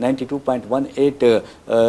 92.18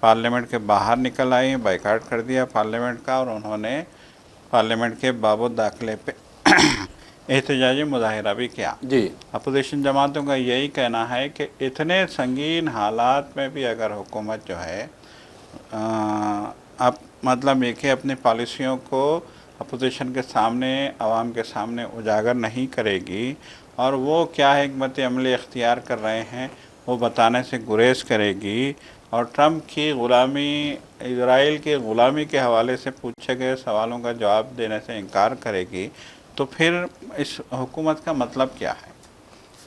parliament کے باہر نکل آئی، بائیکاٹ کر دیا پارلیمنٹ کا، اور انہوں نے پارلیمنٹ کے باب الداخلے پہ احتجاجی مظاہرہ بھی کیا۔ جی اپوزیشن جماعتوں کا یہی کہنا ہے کہ اتنے سنگین حالات میں بھی اگر حکومت جو ہے اب مطلب یہ کہ اپنی پالیسیوں کو اپوزیشن کے سامنے، عوام کے سامنے اجاگر نہیں کرے گی، اور وہ کیا حکمت عملی اختیار کر رہے ہیں وہ بتانے سے گریز کرے گی، اور ٹرمپ کی غلامی، اسرائیل کی غلامی کے حوالے سے پوچھے گئے سوالوں کا جواب دینے سے انکار کرے گی، تو پھر اس حکومت کا مطلب کیا ہے؟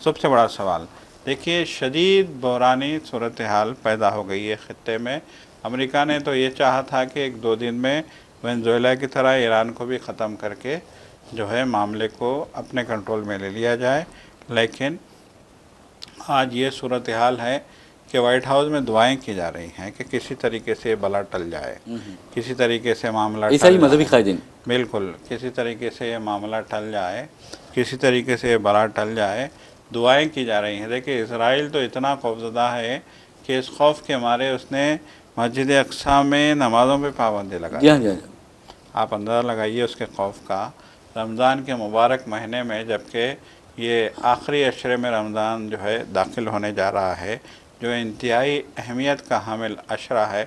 سب سے بڑا سوال دیکھیے، شدید بحرانی صورتحال پیدا ہو گئی ہے خطے میں۔ امریکہ نے تو یہ چاہا تھا کہ ایک دو دن میں وینزویلا کی طرح ایران کو بھی ختم کر کے جو ہے معاملے کو اپنے کنٹرول میں لے لیا جائے، لیکن آج یہ صورتحال ہے کہ وائٹ ہاؤس میں دعائیں کی جا رہی ہیں کہ کسی طریقے سے بلا ٹل جائے، کسی طریقے سے معاملہ عیسائی ٹل مذہبی جائے۔ قائدین، بالکل، کسی طریقے سے یہ معاملہ ٹل جائے، کسی طریقے سے یہ بلا ٹل جائے، دعائیں کی جا رہی ہیں۔ دیکھیں، اسرائیل تو اتنا خوفزدہ ہے کہ اس خوف کے مارے اس نے مسجد اقصیٰ میں نمازوں پہ پابندی لگا جی ہاں دی۔ جی ہاں آپ اندازہ لگائیے اس کے خوف کا، رمضان کے مبارک مہینے میں، جبکہ یہ آخری عشرے میں رمضان جو ہے داخل ہونے جا رہا ہے، جو انتہائی اہمیت کا حامل عشرہ ہے،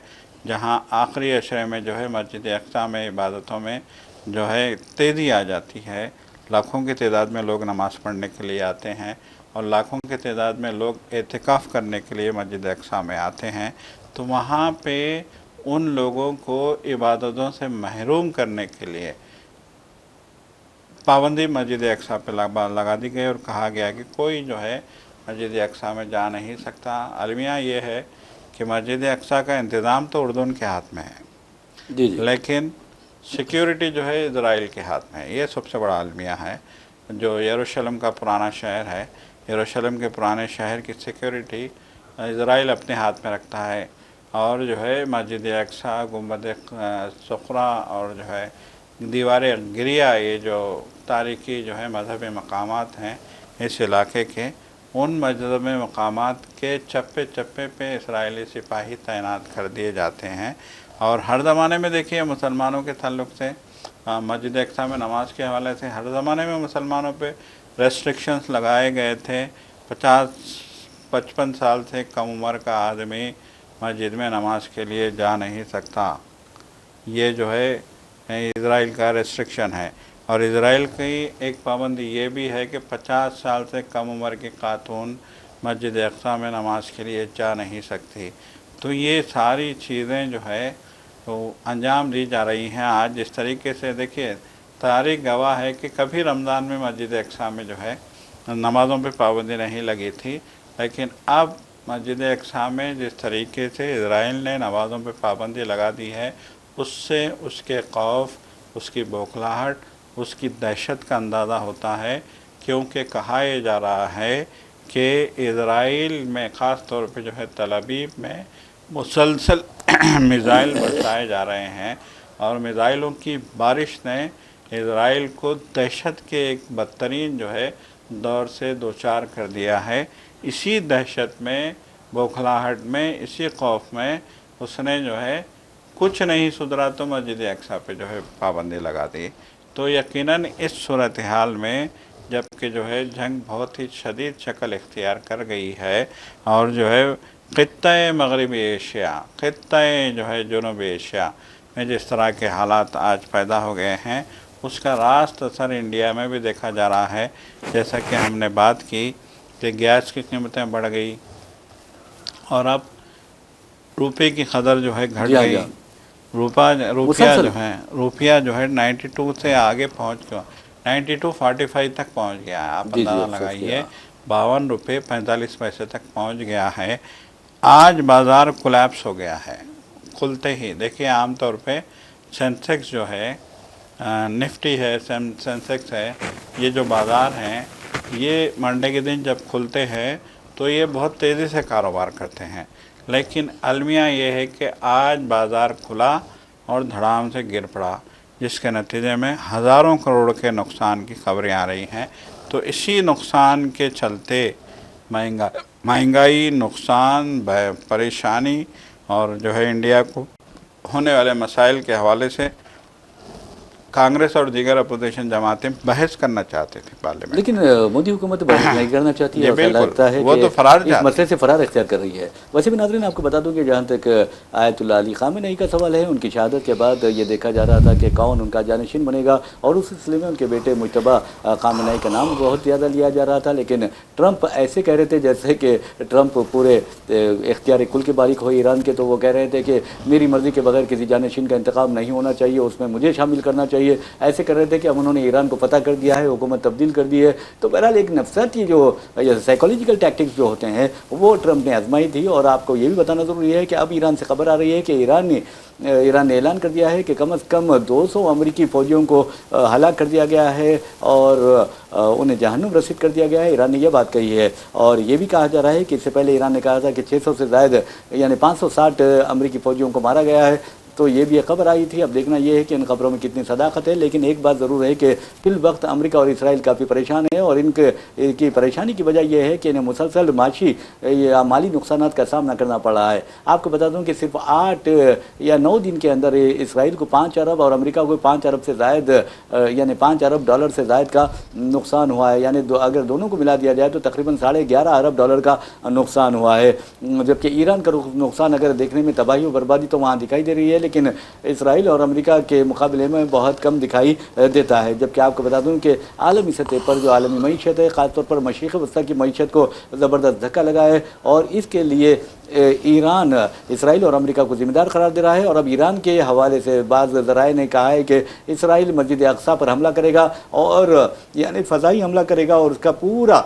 جہاں آخری عشرے میں جو ہے مسجد اقصیٰ میں عبادتوں میں جو ہے تیزی آ جاتی ہے، لاکھوں کی تعداد میں لوگ نماز پڑھنے کے لیے آتے ہیں، اور لاکھوں کی تعداد میں لوگ اعتکاف کرنے کے لیے مسجد اقصیٰ میں آتے ہیں، تو وہاں پہ ان لوگوں کو عبادتوں سے محروم کرنے کے لیے پابندی مسجد اقصیٰ پہ لگا دی گئی، اور کہا گیا کہ کوئی جو ہے مسجد اقصیٰ میں جا نہیں سکتا۔ المیہ یہ ہے کہ مسجد اقصیٰ کا انتظام تو اردن کے ہاتھ میں ہے، جی جی لیکن سیکیورٹی جو ہے اسرائیل کے ہاتھ میں ہے۔ یہ سب سے بڑا المیہ ہے۔ جو یروشلم کا پرانا شہر ہے، یروشلم کے پرانے شہر کی سیکیورٹی اسرائیل اپنے ہاتھ میں رکھتا ہے، اور جو ہے مسجد اقصیٰ، گنبد صخرہ، اور جو ہے دیوار گریہ، یہ جو تاریخی جو ہے مذہبی مقامات ہیں اس علاقے کے، ان مذہبی مقامات کے چپے چپے پہ اسرائیلی سپاہی تعینات کر دیے جاتے ہیں۔ اور ہر زمانے میں دیکھیے مسلمانوں کے تعلق سے، مسجد اقصیٰ میں نماز کے حوالے سے ہر زمانے میں مسلمانوں پہ ریسٹرکشنز لگائے گئے تھے۔ 55 سال سے کم عمر کا آدمی مسجد میں نماز کے لیے جا نہیں سکتا، یہ جو ہے اسرائیل کا ریسٹرکشن ہے۔ اور اسرائیل کی ایک پابندی یہ بھی ہے کہ 50 سال سے کم عمر کی خاتون مسجد اقصیٰ میں نماز کے لیے جا نہیں سکتی۔ تو یہ ساری چیزیں جو ہے وہ انجام دی جا رہی ہیں آج جس طریقے سے۔ دیکھیے، تاریخ گواہ ہے کہ کبھی رمضان میں مسجد اقصیٰ میں جو ہے نمازوں پہ پابندی نہیں لگی تھی، لیکن اب مسجد اقصیٰ میں جس طریقے سے اسرائیل نے نمازوں پہ پابندی لگا دی ہے، اس سے اس کے خوف، اس کی بوکھلاہٹ، اس کی دہشت کا اندازہ ہوتا ہے، کیونکہ کہا یہ جا رہا ہے کہ اسرائیل میں خاص طور پہ جو ہے تل ابیب میں مسلسل میزائل برسائے جا رہے ہیں، اور میزائلوں کی بارش نے اسرائیل کو دہشت کے ایک بدترین جو ہے دور سے دوچار کر دیا ہے۔ اسی دہشت میں، بوکھلاہٹ میں، اسی خوف میں اس نے جو ہے کچھ نہیں سدھرا تو مسجد اقصیٰ پہ جو ہے پابندی لگا دی۔ تو یقیناً اس صورتحال میں جب کہ جو ہے جنگ بہت ہی شدید شکل اختیار کر گئی ہے، اور جو ہے خطۂ مغربی ایشیا، خطۂ جو ہے جنوبی ایشیا میں جس طرح کے حالات آج پیدا ہو گئے ہیں، اس کا راست اثر انڈیا میں بھی دیکھا جا رہا ہے۔ جیسا کہ ہم نے بات کی کہ گیس کی قیمتیں بڑھ گئی، اور اب روپے کی قدر جو ہے گھٹ جی ہاں جی گئی۔ ہاں روپیہ جو ہے 92 سے آگے پہنچ گیا، 92.45 تک پہنچ گیا ہے۔ آپ جی جی اندازہ افسوس لگائیے، کیا 52 روپے 45 پیسے تک پہنچ گیا ہے۔ آج بازار کولیپس ہو گیا ہے کھلتے ہی۔ دیکھیے، عام طور پہ سینسیکس جو ہے، نفٹی ہے، سینسیکس ہے، یہ جو بازار ہیں یہ منڈے کے دن جب کھلتے ہیں تو یہ بہت تیزی سے کاروبار کرتے ہیں، لیکن المیہ یہ ہے کہ آج بازار کھلا اور دھڑام سے گر پڑا، جس کے نتیجے میں ہزاروں کروڑ کے نقصان کی خبریں آ رہی ہیں۔ تو اسی نقصان کے چلتے مہنگائی، نقصان، پریشانی اور جو ہے انڈیا کو ہونے والے مسائل کے حوالے سے کانگریس اور دیگر اپوزیشن جماعتیں بحث کرنا چاہتے تھے پارلیمنٹ. لیکن مودی حکومت بحث نہیں کرنا چاہتی ہے، جی ایسا بالکل، لگتا ہے وہ کہ تو فرار اس چاہتی مسئلے سے فرار اختیار کر رہی ہے. ویسے بھی ناظرین آپ کو بتا دوں کہ جہاں تک آیت اللہ علی خامنئی کا سوال ہے، ان کی شہادت کے بعد یہ دیکھا جا رہا تھا کہ کون ان کا جانشین بنے گا، اور اس سلسلے میں ان کے بیٹے مجتبیٰ خامنئی کا نام بہت زیادہ لیا جا رہا تھا. لیکن ٹرمپ ایسے کہہ رہے تھے جیسے کہ ٹرمپ پورے اختیار کل کے مالک ہو ایران کے، تو وہ کہہ رہے تھے کہ میری مرضی کے بغیر کسی جانشین کا انتخاب نہیں ہونا چاہیے، اس میں مجھے شامل کرنا چاہیے. ایسے کر رہے تھے کہ اب انہوں نے ایران کو فتح کر دیا ہے، حکومت تبدیل کر دی ہے. تو بہرحال ایک نفسیاتی جو سائیکولوجیکل ٹیکٹکس جو ہوتے ہیں وہ ٹرمپ نے آزمائی تھی. اور آپ کو یہ بھی بتانا ضروری ہے کہ اب ایران سے خبر آ رہی ہے کہ ایران نے اعلان کر دیا ہے کہ کم از کم 200 امریکی فوجیوں کو ہلاک کر دیا گیا ہے اور انہیں جہنم رسید کر دیا گیا ہے. ایران نے یہ بات کہی ہے، اور یہ بھی کہا جا رہا ہے کہ اس سے پہلے ایران نے کہا تھا کہ 600 سے زائد یعنی 560 امریکی فوجیوں کو مارا گیا ہے. تو یہ بھی ایک خبر آئی تھی. اب دیکھنا یہ ہے کہ ان خبروں میں کتنی صداقت ہے. لیکن ایک بات ضرور ہے کہ فی الوقت امریکہ اور اسرائیل کافی پریشان ہیں، اور ان کی پریشانی کی وجہ یہ ہے کہ انہیں مسلسل معاشی یا مالی نقصانات کا سامنا کرنا پڑ رہا ہے. آپ کو بتا دوں کہ صرف 8 یا 9 دن کے اندر اسرائیل کو 5 ارب اور امریکہ کو 5 ارب سے زائد یعنی 5 ارب ڈالر سے زائد کا نقصان ہوا ہے. یعنی اگر دونوں کو ملا دیا جائے تو تقریباً 11.5 ارب ڈالر کا نقصان ہوا ہے. جبکہ ایران کا نقصان اگر دیکھنے میں تباہی و بربادی تو وہاں دکھائی دے رہی ہے، لیکن اسرائیل اور امریکہ کے مقابلے میں بہت کم دکھائی دیتا ہے. جبکہ آپ کو بتا دوں کہ عالمی سطح پر جو عالمی معیشت ہے، خاص طور پر مشرق وسطیٰ کی معیشت کو زبردست دھکا لگا ہے، اور اس کے لیے ایران اسرائیل اور امریکہ کو ذمہ دار قرار دے رہا ہے. اور اب ایران کے حوالے سے بعض ذرائع نے کہا ہے کہ اسرائیل مسجد اقصیٰ پر حملہ کرے گا، اور یعنی فضائی حملہ کرے گا، اور اس کا پورا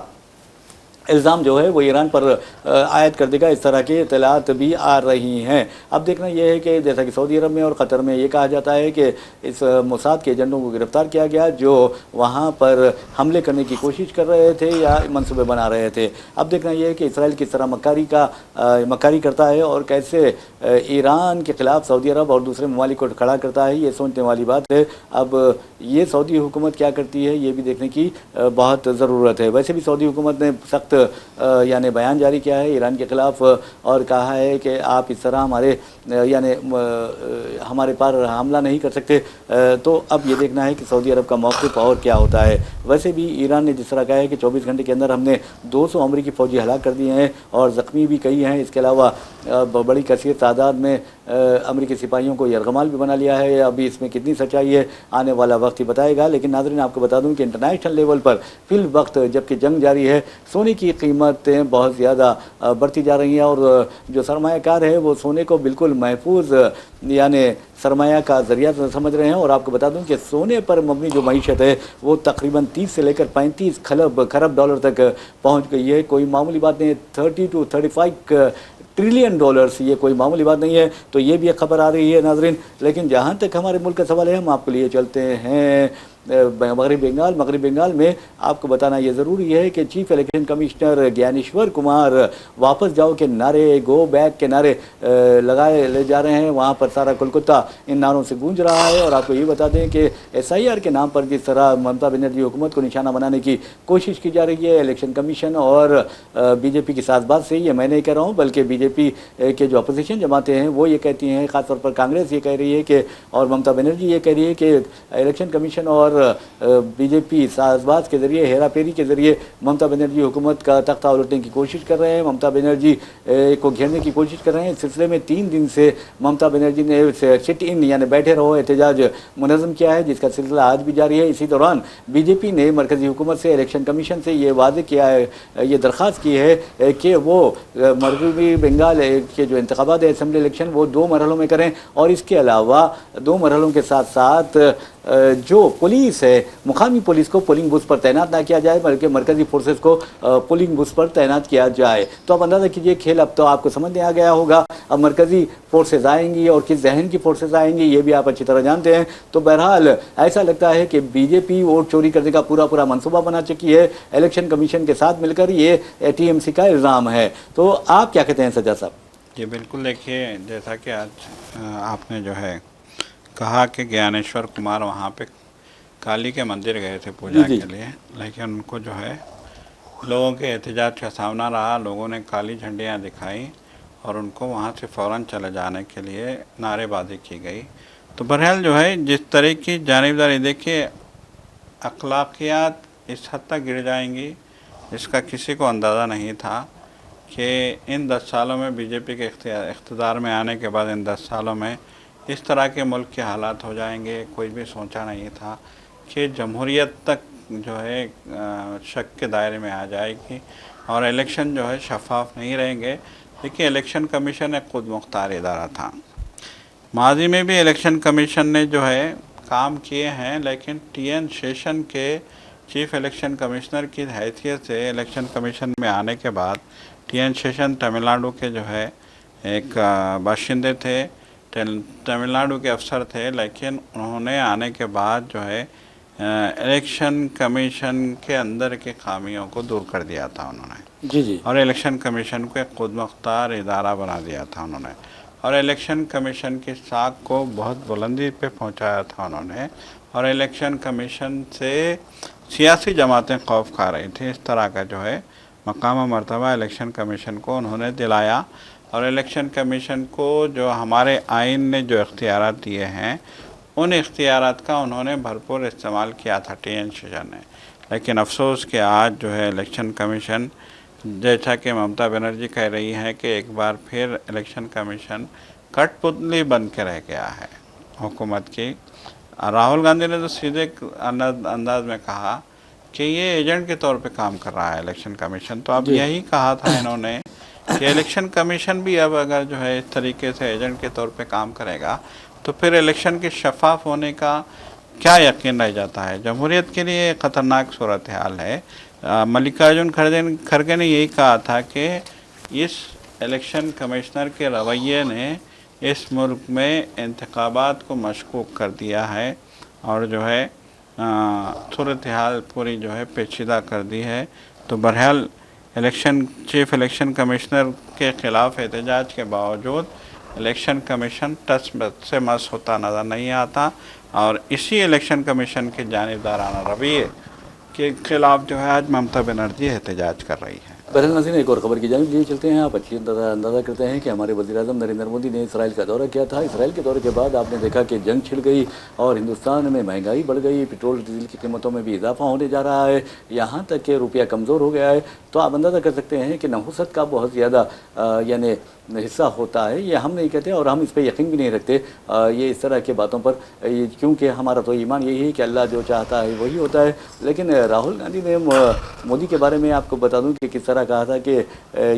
الزام جو ہے وہ ایران پر عائد کر دے گا. اس طرح کی اطلاعات بھی آ رہی ہیں. اب دیکھنا یہ ہے کہ جیسا کہ سعودی عرب میں اور قطر میں یہ کہا جاتا ہے کہ اس موساد کے ایجنٹوں کو گرفتار کیا گیا جو وہاں پر حملے کرنے کی کوشش کر رہے تھے یا منصوبے بنا رہے تھے. اب دیکھنا یہ ہے کہ اسرائیل کس طرح مکاری کرتا ہے اور کیسے ایران کے خلاف سعودی عرب اور دوسرے ممالک کو کھڑا کرتا ہے. یہ سوچنے والی بات ہے. اب یہ سعودی حکومت کیا کرتی ہے یہ بھی دیکھنے کی بہت ضرورت ہے. ویسے بھی سعودی حکومت نے سخت یعنی بیان جاری کیا ہے ایران کے خلاف، اور کہا ہے کہ آپ اس طرح ہمارے پر حملہ نہیں کر سکتے. تو اب یہ دیکھنا ہے کہ سعودی عرب کا موقف اور کیا ہوتا ہے. ویسے بھی ایران نے جس طرح کہا ہے کہ 24 گھنٹے کے اندر ہم نے 200 امریکی فوجی ہلاک کر دیے ہیں اور زخمی بھی کئی ہیں. اس کے علاوہ بڑی کثیر تعداد میں امریکی سپاہیوں کو یرغمال بھی بنا لیا ہے. ابھی اس میں کتنی سچائی ہے آنے والا وقت ہی بتائے گا. لیکن ناظرین آپ کو بتا دوں کہ انٹرنیشنل لیول پر فی الوقت جبکہ جنگ جاری ہے، سونے کی قیمتیں بہت زیادہ بڑھتی جا رہی ہیں، اور جو سرمایہ کار ہے وہ سونے کو بالکل محفوظ یعنی سرمایہ کا ذریعہ سمجھ رہے ہیں. اور آپ کو بتا دوں کہ سونے پر مبنی جو معیشت ہے وہ تقریباً 30 سے لے کر 35 خرب ڈالر تک پہنچ گئی ہے. کوئی معمولی بات نہیں ہے. 30 to 35 ٹریلین ڈالرز، یہ کوئی معمولی بات نہیں ہے. تو یہ بھی ایک خبر آ رہی ہے ناظرین. لیکن جہاں تک ہمارے ملک کا سوال ہے ہم آپ کو لیے چلتے ہیں مغرب بنگال میں. آپ کو بتانا یہ ضروری ہے کہ چیف الیکشن کمشنر گیانیشور کمار واپس جاؤ کے نعرے، گو بیک کے نعرے لگائے لے جا رہے ہیں. وہاں پر سارا کلکتہ ان نعروں سے گونج رہا ہے. اور آپ کو یہ بتا دیں کہ SIR کے نام پر جس طرح ممتا بنرجی حکومت کو نشانہ بنانے کی کوشش کی جا رہی ہے الیکشن کمیشن اور BJP کی ساز باز سے، یہ میں نہیں کہہ رہا ہوں بلکہ BJP کے جو اپوزیشن جماعتیں ہیں وہ یہ کہتی ہیں، خاص طور پر کانگریس یہ کہہ رہی ہے کہ، اور ممتا بنرجی یہ کہہ رہی ہے کہ الیکشن کمیشن اور BJP ساز باز کے ذریعے، ہیرا پھیری کے ذریعے ممتا بنرجی حکومت کا تختہ الٹنے کی کوشش کر رہے ہیں، ممتا بنرجی کو گھیرنے کی کوشش کر رہے ہیں. اس سلسلے میں 3 دن سے ممتا بنرجی نے سٹ ان یعنی بیٹھے رہو احتجاج منظم کیا ہے، جس کا سلسلہ آج بھی جاری ہے. اسی دوران BJP نے مرکزی حکومت سے، الیکشن کمیشن سے یہ واضح کیا ہے، یہ درخواست کی ہے کہ وہ مغربی بنگال کے جو انتخابات ہیں اسمبلی الیکشن وہ 2 مرحلوں میں کریں، اور اس کے علاوہ 2 مرحلوں کے ساتھ ساتھ جو پولیس ہے مقامی پولیس کو پولنگ بوتھ پر تعینات نہ کیا جائے بلکہ مرکزی فورسز کو پولنگ بوتھ پر تعینات کیا جائے. تو اب اندازہ کیجئے کھیل اب تو آپ کو سمجھ میں آ گیا ہوگا. اب مرکزی فورسز آئیں گی اور کس ذہن کی فورسز آئیں گی یہ بھی آپ اچھی طرح جانتے ہیں. تو بہرحال ایسا لگتا ہے کہ BJP ووٹ چوری کرنے کا پورا منصوبہ بنا چکی ہے الیکشن کمیشن کے ساتھ مل کر. یہ TMC کا الزام ہے. تو آپ کیا کہتے ہیں سجاد صاحب؟ جی بالکل. دیکھیے جیسا کہ آج آپ نے جو ہے کہا کہ گیانیشور کمار وہاں پہ کالی کے مندر گئے تھے پوجا کے لیے، لیکن ان کو جو ہے لوگوں کے احتجاج کا سامنا رہا. لوگوں نے کالی جھنڈیاں دکھائیں اور ان کو وہاں سے فوراً چلے جانے کے لیے نعرے بازی کی گئی. تو بہرحال جو ہے جس طرح کی جانبداری، دیکھیے اخلاقیات اس حد تک گر جائیں گی جس کا کسی کو اندازہ نہیں تھا کہ ان 10 سالوں میں بی جے پی کے اقتدار میں آنے کے بعد ان 10 سالوں میں اس طرح کے ملک کے حالات ہو جائیں گے. کوئی بھی سوچا نہیں تھا کہ جمہوریت تک جو ہے شک کے دائرے میں آ جائے گی اور الیکشن جو ہے شفاف نہیں رہیں گے. دیکھیے الیکشن کمیشن ایک خود مختار ادارہ تھا. ماضی میں بھی الیکشن کمیشن نے جو ہے کام کیے ہیں، لیکن ٹی این شیشن کے چیف الیکشن کمشنر کی حیثیت سے الیکشن کمیشن میں آنے کے بعد ٹی این شیشن تمل ناڈو کے جو ہے ایک باشندے تھے، تمل ناڈو کے افسر تھے، لیکن انہوں نے آنے کے بعد جو ہے الیکشن کمیشن کے اندر کے خامیوں کو دور کر دیا تھا انہوں نے، جی اور الیکشن کمیشن کو ایک خود مختار ادارہ بنا دیا تھا انہوں نے، اور الیکشن کمیشن کی ساکھ کو بہت بلندی پہ پہنچایا تھا انہوں نے، اور الیکشن کمیشن سے سیاسی جماعتیں خوف کھا رہی تھیں. اس طرح کا جو ہے مقام و مرتبہ الیکشن کمیشن کو انہوں نے دلایا، اور الیکشن کمیشن کو جو ہمارے آئین نے جو اختیارات دیے ہیں ان اختیارات کا انہوں نے بھرپور استعمال کیا تھا ٹی این شیشن نے. لیکن افسوس کہ آج جو ہے الیکشن کمیشن، جیسا کہ ممتا بنرجی کہہ رہی ہیں کہ ایک بار پھر الیکشن کمیشن کٹ پتلی بن کے رہ گیا ہے حکومت کی. راہل گاندھی نے تو سیدھے انداز میں کہا کہ یہ ایجنٹ کے طور پہ کام کر رہا ہے الیکشن کمیشن. تو اب یہی کہا تھا انہوں نے کہ الیکشن کمیشن بھی اب اگر جو ہے اس طریقے سے ایجنٹ کے طور پہ کام کرے گا تو پھر الیکشن کے شفاف ہونے کا کیا یقین رہ جاتا ہے. جمہوریت کے لیے خطرناک صورتحال ہے. ملکارجن کھڑگے نے یہی کہا تھا کہ اس الیکشن کمشنر کے رویے نے اس ملک میں انتخابات کو مشکوک کر دیا ہے اور جو ہے صورتحال پوری جو ہے پیچیدہ کر دی ہے. تو بہرحال چیف الیکشن کمشنر کے خلاف احتجاج کے باوجود الیکشن کمیشن ٹس سے مس ہوتا نظر نہیں آتا، اور اسی الیکشن کمیشن کے جانبدارانہ رویے کے خلاف جو ہے آج ممتا بنرجی احتجاج کر رہی ہے. بہرحال ناظرین، ایک اور خبر کی جانب لیے چلتے ہیں. آپ اچھی اندازہ کرتے ہیں کہ ہمارے وزیر اعظم نریندر مودی نے اسرائیل کا دورہ کیا تھا. اسرائیل کے دورے کے بعد آپ نے دیکھا کہ جنگ چھڑ گئی اور ہندوستان میں مہنگائی بڑھ گئی، پیٹرول ڈیزل کی قیمتوں میں بھی اضافہ ہونے جا رہا ہے، یہاں تک کہ روپیہ کمزور ہو گیا ہے. تو آپ اندازہ کر سکتے ہیں کہ نحوست کا بہت زیادہ یعنی حصہ ہوتا ہے. یہ ہم نہیں کہتے اور ہم اس پہ یقین بھی نہیں رکھتے یہ اس طرح کے باتوں پر، کیونکہ ہمارا تو ایمان یہی ہے کہ اللہ جو چاہتا ہے وہی ہوتا ہے. لیکن راہل گاندھی نے مودی کے بارے میں آپ کو بتا دوں کہ کس طرح کہا تھا کہ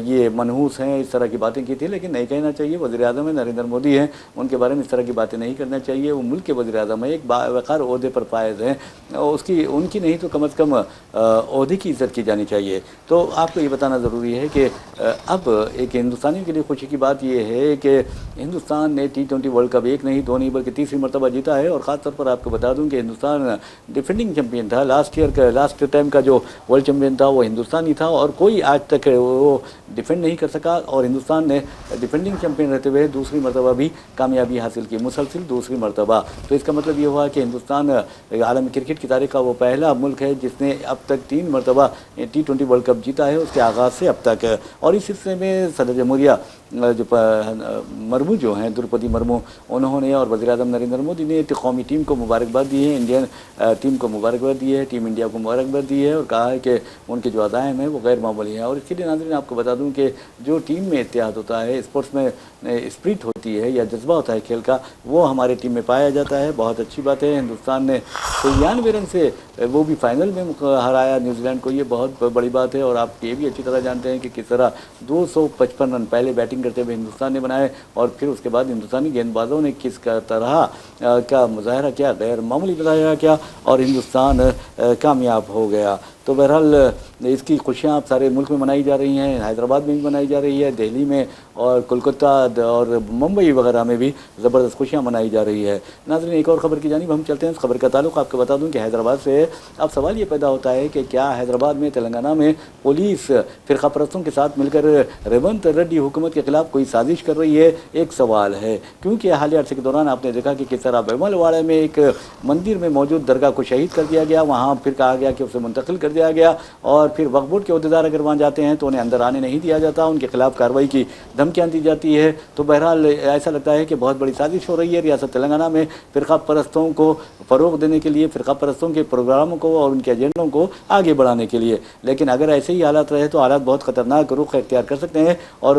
یہ منحوس ہیں، اس طرح کی باتیں کی تھی. لیکن نہیں کہنا چاہیے. وزیر اعظم ہے نریندر مودی ہیں، ان کے بارے میں اس طرح کی باتیں نہیں کرنا چاہیے. وہ ملک کے وزیر اعظم ہیں، ایک باوقار عہدے پر فائز ہیں، ان کی نہیں تو کم از کم عہدے کی عزت کی جانی چاہیے. تو آپ کو یہ بتانا ضروری ہے کہ اب ایک ہندوستانیوں کے لیے خوشی کی بات یہ ہے کہ ہندوستان نے T20 ورلڈ کپ ایک نہیں دو نہیں بلکہ تیسری مرتبہ جیتا ہے. اور خاص طور پر آپ کو بتا دوں کہ ہندوستان ڈیفینڈنگ چیمپئن تھا. لاسٹ ٹائم کا جو ورلڈ چیمپئن تھا وہ ہندوستانی تھا اور کوئی آج تک وہ ڈیفینڈ نہیں کر سکا. اور ہندوستان نے ڈیفینڈنگ چیمپئن رہتے ہوئے دوسری مرتبہ بھی کامیابی حاصل کی، مسلسل دوسری مرتبہ. تو اس کا مطلب یہ ہوا کہ ہندوستان عالمی کرکٹ کی تاریخ کا وہ پہلا ملک ہے جس نے اب تک 3 مرتبہ T20 ورلڈ کپ جیتا ہے، اس کے آغاز سے اب تک. اور اس سلسلے میں صدر جمہوریہ جو مرمو جو ہیں درپدی مرمو، انہوں نے اور وزیر اعظم نریندر مودی نے قومی ٹیم کو مبارکباد دی ہے، انڈین ٹیم کو مبارکباد دی ہے، ٹیم انڈیا کو مبارکباد دی ہے اور کہا ہے کہ ان کے جو عزائم ہیں وہ غیر معمولی ہیں. اور اس کے لیے ناظرین آپ کو بتا دوں کہ جو ٹیم میں اتحاد ہوتا ہے، اسپورٹس میں اسپرٹ ہوتی ہے یا جذبہ ہوتا ہے کھیل کا، وہ ہمارے ٹیم میں پایا جاتا ہے. بہت اچھی بات ہے. ہندوستان نے 93 رن سے وہ بھی فائنل میں ہرایا نیوزی لینڈ کو، یہ بہت بڑی بات ہے. اور آپ یہ بھی اچھی طرح جانتے ہیں کہ کس طرح 255 رن پہلے بیٹنگ کرتے ہوئے ہندوستان نے بنائے اور پھر اس کے بعد ہندوستانی گیند بازوں نے کس طرح کا مظاہرہ کیا، غیر معمولی مظاہرہ کیا اور ہندوستان کامیاب ہو گیا. تو بہرحال اس کی خوشیاں آپ سارے ملک میں منائی جا رہی ہیں، حیدرآباد میں بھی منائی جا رہی ہے، دہلی میں اور کولکتہ اور ممبئی وغیرہ میں بھی زبردست خوشیاں منائی جا رہی ہے. ناظرین ایک اور خبر کی جانب ہم چلتے ہیں. اس خبر کا تعلق آپ کو بتا دوں کہ حیدرآباد سے اب سوال یہ پیدا ہوتا ہے کہ کیا حیدرآباد میں تلنگانہ میں پولیس فرقہ پرستوں کے ساتھ مل کر ریونت ریڈی حکومت کے خلاف کوئی سازش کر رہی ہے. ایک سوال ہے کیونکہ حالیہ عرصے کے دوران آپ نے دیکھا کہ کس طرح بیمل واڑے میں ایک مندر میں موجود درگاہ کو شہید کر دیا گیا، وہاں پھر کہا گیا کہ اسے منتقل کر کر دیا گیا، اور پھر وقف بورڈ کے عہدیدار اگر وہاں جاتے ہیں تو انہیں اندر آنے نہیں دیا جاتا، ان کے خلاف کارروائی کی دھمکیاں دی جاتی ہے۔ تو بہرحال ایسا لگتا ہے کہ بہت بڑی سازش ہو رہی ہے ریاست تلنگانہ میں فرقہ پرستوں کو فروغ دینے کے لیے، فرقہ پرستوں کے پروگراموں کو اور ان کے ایجنڈوں کو آگے بڑھانے کے لیے۔ لیکن اگر ایسے ہی حالات رہے تو حالات بہت خطرناک رخ اختیار کر سکتے ہیں، اور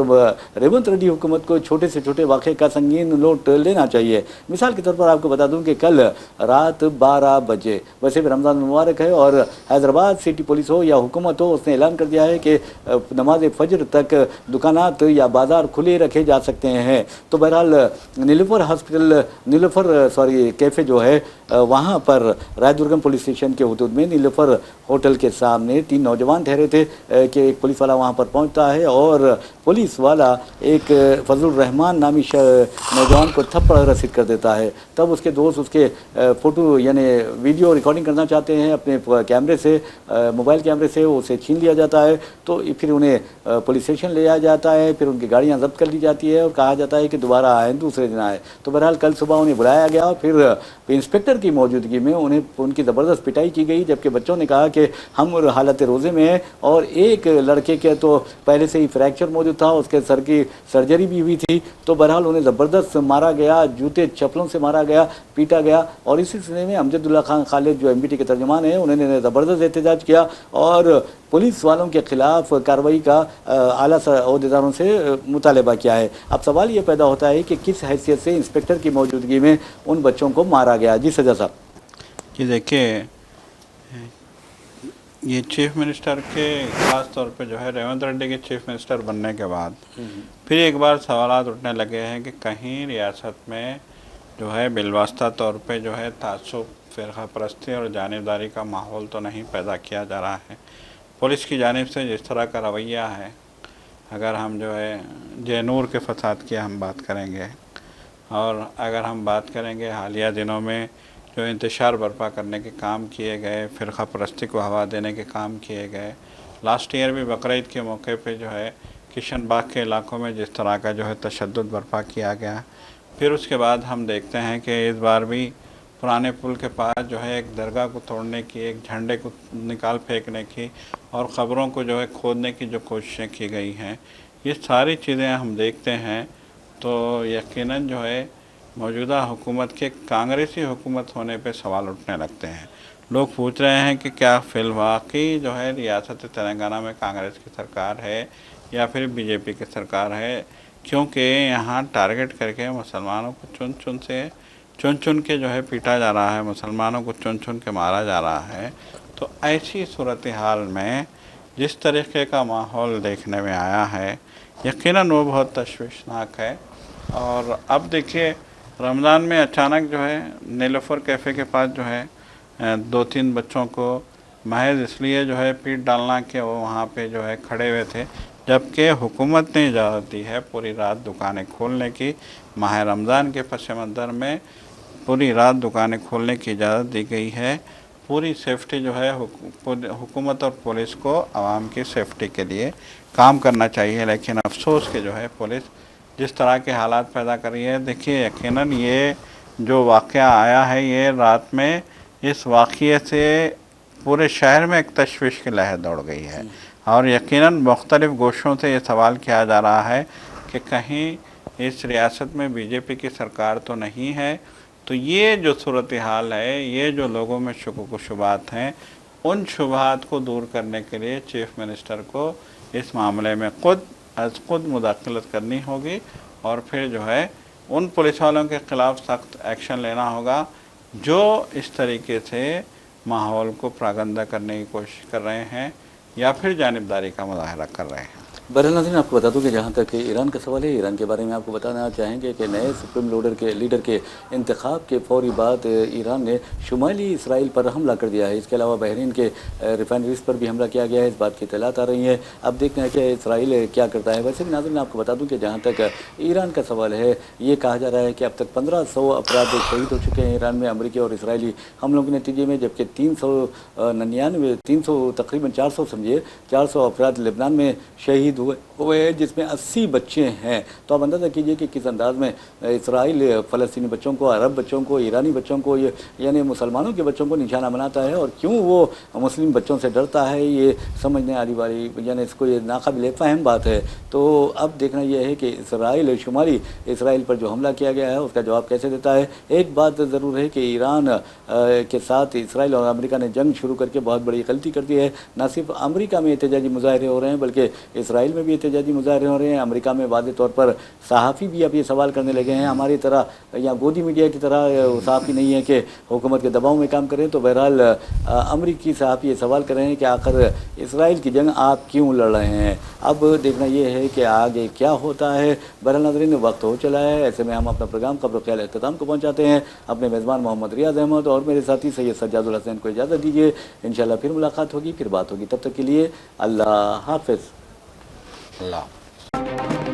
ریونت ریڈی حکومت کو چھوٹے سے چھوٹے واقعے کا سنگین لوٹ لینا چاہیے۔ مثال کے طور پر آپ کو بتا دوں کہ کل رات 12 بجے، ویسے بھی رمضان مبارک ہے اور حیدرآباد سٹی پولیس ہو یا حکومت ہو، اس نے اعلان کر دیا ہے کہ نماز فجر تک دکانات یا بازار کھلے رکھے جا سکتے ہیں۔ تو بہرحال نیلوفر کیفے جو ہے وہاں پر رائے درگم پولیس اسٹیشن کے حدود میں نیلوفر ہوٹل کے سامنے 3 نوجوان ٹھہرے تھے کہ ایک پولیس والا وہاں پر پہنچتا ہے اور پولیس والا ایک فضل الرحمان نامی نوجوان کو تھپڑ رسید کر دیتا ہے۔ تب اس کے دوست اس کے فوٹو یعنی ویڈیو ریکارڈنگ کرنا چاہتے ہیں اپنے کیمرے سے، موبائل کیمرے سے، اسے چھین لیا جاتا ہے۔ تو پھر انہیں پولیس اسٹیشن لے جایا جاتا ہے، پھر ان کی گاڑیاں ضبط کر لی جاتی ہے اور کہا جاتا ہے کہ دوبارہ آئیں، دوسرے دن آئے۔ تو بہرحال کل صبح انہیں بلایا گیا اور پھر انسپکٹر کی موجودگی میں ان کی زبردست پٹائی کی گئی، جبکہ بچوں نے کہا کہ ہم حالت روزے میں ہیں، اور ایک لڑکے کے تو پہلے سے ہی فریکچر موجود تھا، اس کے سر کی سرجری بھی ہوئی تھی۔ تو بہرحال انہیں زبردست مارا گیا، جوتے چپلوں سے مارا گیا، پیٹا گیا، اور اسی سلسلے میں امجد اللہ خان خالد جو MBT کے ترجمان ہیں انہوں نے زبردست احتجاج کیا اور پولیس والوں کے خلاف کارروائی کا اعلیٰ عہدیداروں سے مطالبہ کیا ہے۔ اب سوال یہ پیدا ہوتا ہے کہ کس حیثیت سے انسپکٹر کی موجودگی میں ان بچوں کو مارا گیا؟ جی سجا صاحب کہ دیکھیے، یہ چیف منسٹر کے خاص طور پہ جو ہے ریونت ریڈی کے چیف منسٹر بننے کے بعد پھر ایک بار سوالات اٹھنے لگے ہیں کہ کہیں ریاست میں جو ہے بالواسطہ طور پہ جو ہے تعصب، فرقہ پرستی اور جانبداری کا ماحول تو نہیں پیدا کیا جا رہا ہے۔ پولیس کی جانب سے جس طرح کا رویہ ہے، اگر ہم جو ہے جینور کے فساد کی ہم بات کریں گے، اور اگر ہم بات کریں گے حالیہ دنوں میں جو انتشار برپا کرنے کے کام کیے گئے، فرقہ پرستی کو ہوا دینے کے کام کیے گئے، لاسٹ ایئر بھی بقرعید کے موقع پہ جو ہے کشن باغ کے علاقوں میں جس طرح کا جو ہے تشدد برپا کیا گیا، پھر اس کے بعد ہم دیکھتے ہیں کہ اس بار بھی پرانے پل کے پاس جو ہے ایک درگاہ کو توڑنے کی، ایک جھنڈے کو نکال پھینکنے کی اور قبروں کو جو ہے کھودنے کی جو کوششیں کی گئی ہیں، یہ ساری چیزیں ہم دیکھتے ہیں تو یقیناً جو ہے موجودہ حکومت کے کانگریسی حکومت ہونے پہ سوال اٹھنے لگتے ہیں۔ لوگ پوچھ رہے ہیں کہ کیا فی الواقع جو ہے ریاست تلنگانہ میں کانگریس کی سرکار ہے یا پھر BJP کی سرکار ہے، کیونکہ یہاں ٹارگٹ کر کے مسلمانوں کو چن چن کے جو ہے پیٹا جا رہا ہے، مسلمانوں کو چن چن کے مارا جا رہا ہے۔ تو ایسی صورتحال میں جس طریقے کا ماحول دیکھنے میں آیا ہے، یقیناً وہ بہت تشویشناک ہے۔ اور اب دیکھیے، رمضان میں اچانک جو ہے نیلوفر کیفے کے پاس جو ہے 2-3 بچوں کو محض اس لیے جو ہے پیٹ ڈالنا کہ وہ وہاں پہ جو ہے کھڑے ہوئے تھے، جبکہ حکومت نے اجازت دی ہے پوری رات دکانیں کھولنے کی۔ ماہ رمضان کے پس منظر میں پوری رات دکانیں کھولنے کی اجازت دی گئی ہے۔ پوری سیفٹی جو ہے حکومت اور پولیس کو عوام کی سیفٹی کے لیے کام کرنا چاہیے، لیکن افسوس کہ جو ہے پولیس جس طرح کے حالات پیدا کر رہی ہے۔ دیکھیے، یقیناً یہ جو واقعہ آیا ہے، یہ رات میں اس واقعے سے پورے شہر میں ایک تشویش کی لہر دوڑ گئی ہے، اور یقیناً مختلف گوشوں سے یہ سوال کیا جا رہا ہے کہ کہیں اس ریاست میں BJP کی سرکار تو نہیں ہے۔ تو یہ جو صورتحال ہے، یہ جو لوگوں میں شکوک و شبہات ہیں، ان شبہات کو دور کرنے کے لیے چیف منسٹر کو اس معاملے میں خود مداخلت کرنی ہوگی، اور پھر جو ہے ان پولیس والوں کے خلاف سخت ایکشن لینا ہوگا جو اس طریقے سے ماحول کو پراگندہ کرنے کی کوشش کر رہے ہیں یا پھر جانبداری کا مظاہرہ کر رہے ہیں۔ بہرحال ناظرین، آپ کو بتا دوں کہ جہاں تک ایران کا سوال ہے، ایران کے بارے میں آپ کو بتانا چاہیں گے کہ نئے سپریم لیڈر کے انتخاب کے فوری بعد ایران نے شمالی اسرائیل پر حملہ کر دیا ہے۔ اس کے علاوہ بحرین کے ریفائنریز پر بھی حملہ کیا گیا ہے، اس بات کی اطلاعات آ رہی ہیں۔ اب دیکھتے ہیں کہ اسرائیل کیا کرتا ہے۔ ویسے بھی ناظرین، آپ کو بتا دوں کہ جہاں تک ایران کا سوال ہے، یہ کہا جا رہا ہے کہ اب تک 1500 افراد شہید ہو چکے ہیں ایران میں امریکی اور اسرائیلی حملوں کے نتیجے میں، جبکہ 300 تقریباً 400 افراد لبنان میں شہید ہوئے ہیں جس میں 80 بچے ہیں. تو آپ اندازہ کیجئے کہ کس انداز میں اسرائیل فلسطینی بچوں کو، عرب بچوں کو، ایرانی بچوں کو، یعنی مسلمانوں کے بچوں کو نشانہ بناتا ہے، اور کیوں وہ مسلم بچوں سے ڈرتا ہے یہ سمجھنے والی یعنی اس کو یہ ناقابل فہم بات ہے. تو اب دیکھنا یہ ہے کہ اسرائیل شمالی اسرائیل پر جو حملہ کیا گیا ہے اس کا جواب کیسے دیتا ہے. ایک بات ضرور ہے کہ ایران کے ساتھ اسرائیل اور امریکہ نے جنگ شروع کر کے بہت بڑی غلطی کر دی ہے. نہ صرف امریکہ میں احتجاجی مظاہرے ہو رہے ہیں بلکہ اسرائیل میں بھی احتجاجی مظاہرے ہو رہے ہیں. امریکہ میں واضح طور پر صحافی بھی اب یہ سوال کرنے لگے ہیں، ہماری طرح یا گودی میڈیا کی طرح صحافی نہیں ہے کہ حکومت کے دباؤ میں کام کریں. تو بہرحال امریکی صحافی یہ سوال کر رہے ہیں کہ آخر اسرائیل کی جنگ آپ کیوں لڑ رہے ہیں. اب دیکھنا یہ ہے کہ آگے کیا ہوتا ہے. بہرحال ناظرین وقت ہو چلا ہے، ایسے میں ہم اپنا پروگرام قبر خیال اختتام کو پہنچاتے ہیں. اپنے میزبان محمد ریاض احمد اور میرے ساتھی سید سجاد الحسین کو اجازت دیجیے. انشاءاللہ پھر ملاقات ہوگی، پھر بات ہوگی. تب تک کے لیے اللہ حافظ. اللہ